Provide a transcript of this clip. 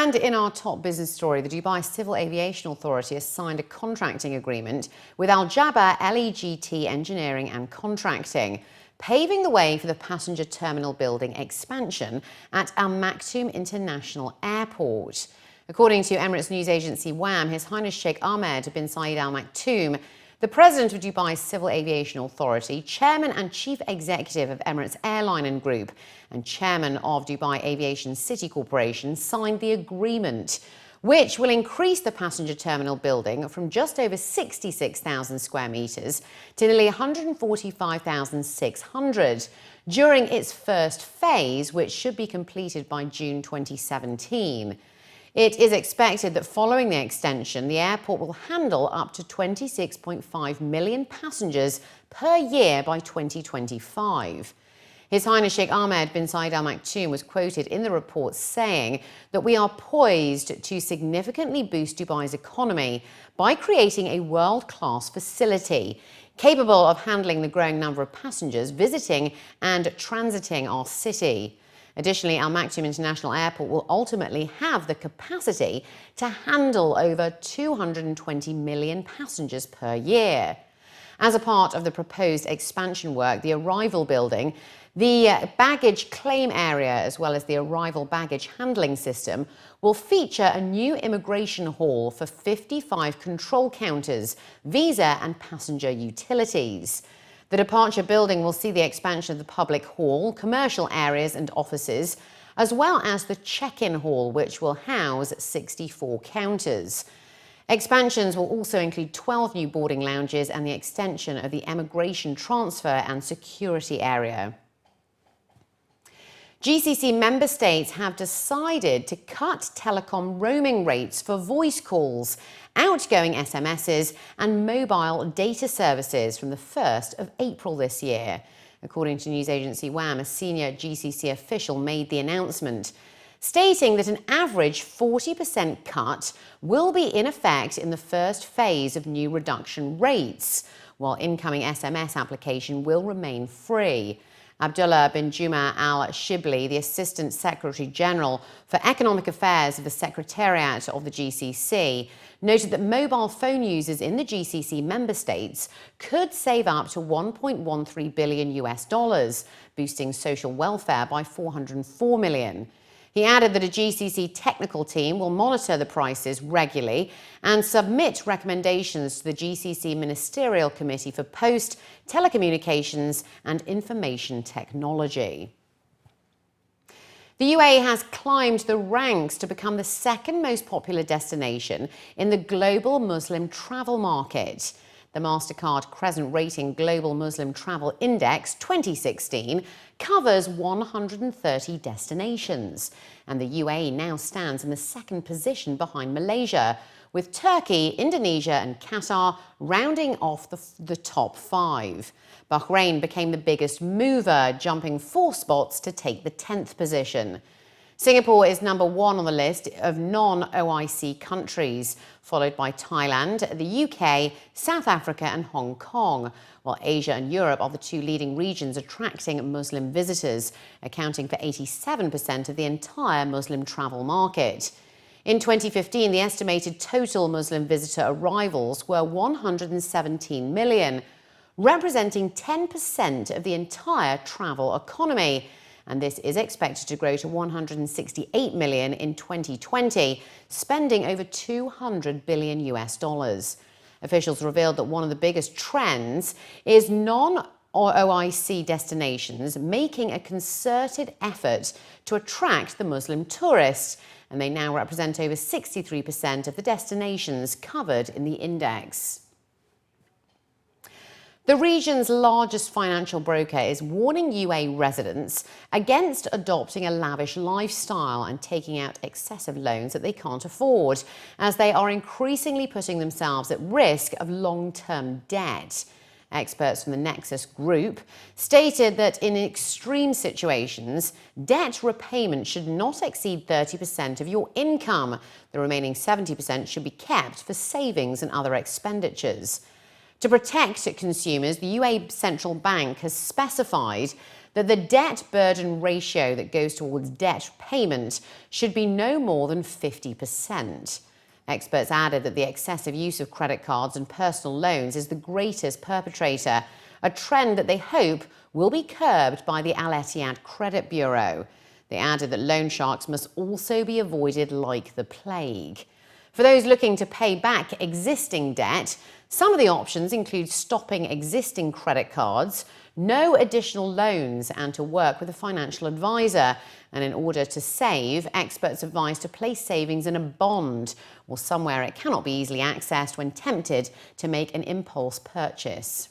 And in our top business story, the Dubai Civil Aviation Authority has signed a contracting agreement with Al Jaber LEGT Engineering and Contracting, paving the way for the passenger terminal building expansion at Al Maktoum International Airport. According to Emirates news agency WAM, His Highness Sheikh Ahmed bin Zayed Al Maktoum, the President of Dubai Civil Aviation Authority, Chairman and Chief Executive of Emirates Airline and Group, and Chairman of Dubai Aviation City Corporation, signed the agreement, which will increase the passenger terminal building from just over 66,000 square metres to nearly 145,600 during its first phase, which should be completed by June 2017. It is expected that following the extension, the airport will handle up to 26.5 million passengers per year by 2025. His Highness Sheikh Ahmed bin Zayed Al Maktoum was quoted in the report saying that we are poised to significantly boost Dubai's economy by creating a world-class facility capable of handling the growing number of passengers visiting and transiting our city. Additionally, Al Maktoum International Airport will ultimately have the capacity to handle over 220 million passengers per year. As a part of the proposed expansion work, the arrival building, the baggage claim area, as well as the arrival baggage handling system, will feature a new immigration hall for 55 control counters, visa and passenger utilities. The departure building will see the expansion of the public hall, commercial areas and offices, as well as the check-in hall, which will house 64 counters. Expansions will also include 12 new boarding lounges and the extension of the immigration transfer and security area. GCC member states have decided to cut telecom roaming rates for voice calls, outgoing SMSs and mobile data services from the 1st of April this year. According to news agency WAM, a senior GCC official made the announcement, stating that an average 40% cut will be in effect in the first phase of new reduction rates, while incoming SMS application will remain free. Abdullah bin Juma al-Shibli, the Assistant Secretary General for Economic Affairs of the Secretariat of the GCC, noted that mobile phone users in the GCC member states could save up to $1.13 billion, boosting social welfare by $404 million. He added that a GCC technical team will monitor the prices regularly and submit recommendations to the GCC Ministerial Committee for Post, Telecommunications and Information Technology. The UAE has climbed the ranks to become the second most popular destination in the global Muslim travel market. The MasterCard-Crescent Rating Global Muslim Travel Index 2016 covers 130 destinations, and the UAE now stands in the second position behind Malaysia, with Turkey, Indonesia and Qatar rounding off the top 5. Bahrain became the biggest mover, jumping 4 spots to take the 10th position. Singapore is number 1 on the list of non-OIC countries, followed by Thailand, the UK, South Africa and Hong Kong, while Asia and Europe are the 2 leading regions attracting Muslim visitors, accounting for 87% of the entire Muslim travel market. In 2015, the estimated total Muslim visitor arrivals were 117 million, representing 10% of the entire travel economy. And this is expected to grow to 168 million in 2020, spending over $200 billion. Officials revealed that one of the biggest trends is non-OIC destinations making a concerted effort to attract the Muslim tourists, and they now represent over 63% of the destinations covered in the index. The region's largest financial broker is warning UAE residents against adopting a lavish lifestyle and taking out excessive loans that they can't afford, as they are increasingly putting themselves at risk of long-term debt. Experts from the Nexus Group stated that in extreme situations, debt repayment should not exceed 30% of your income. The remaining 70% should be kept for savings and other expenditures. To protect consumers, the UAE Central Bank has specified that the debt burden ratio that goes towards debt payment should be no more than 50%. Experts added that the excessive use of credit cards and personal loans is the greatest perpetrator, a trend that they hope will be curbed by the Al Etihad Credit Bureau. They added that loan sharks must also be avoided like the plague. For those looking to pay back existing debt, some of the options include stopping existing credit cards, no additional loans, and to work with a financial advisor. And in order to save, experts advise to place savings in a bond or somewhere it cannot be easily accessed when tempted to make an impulse purchase.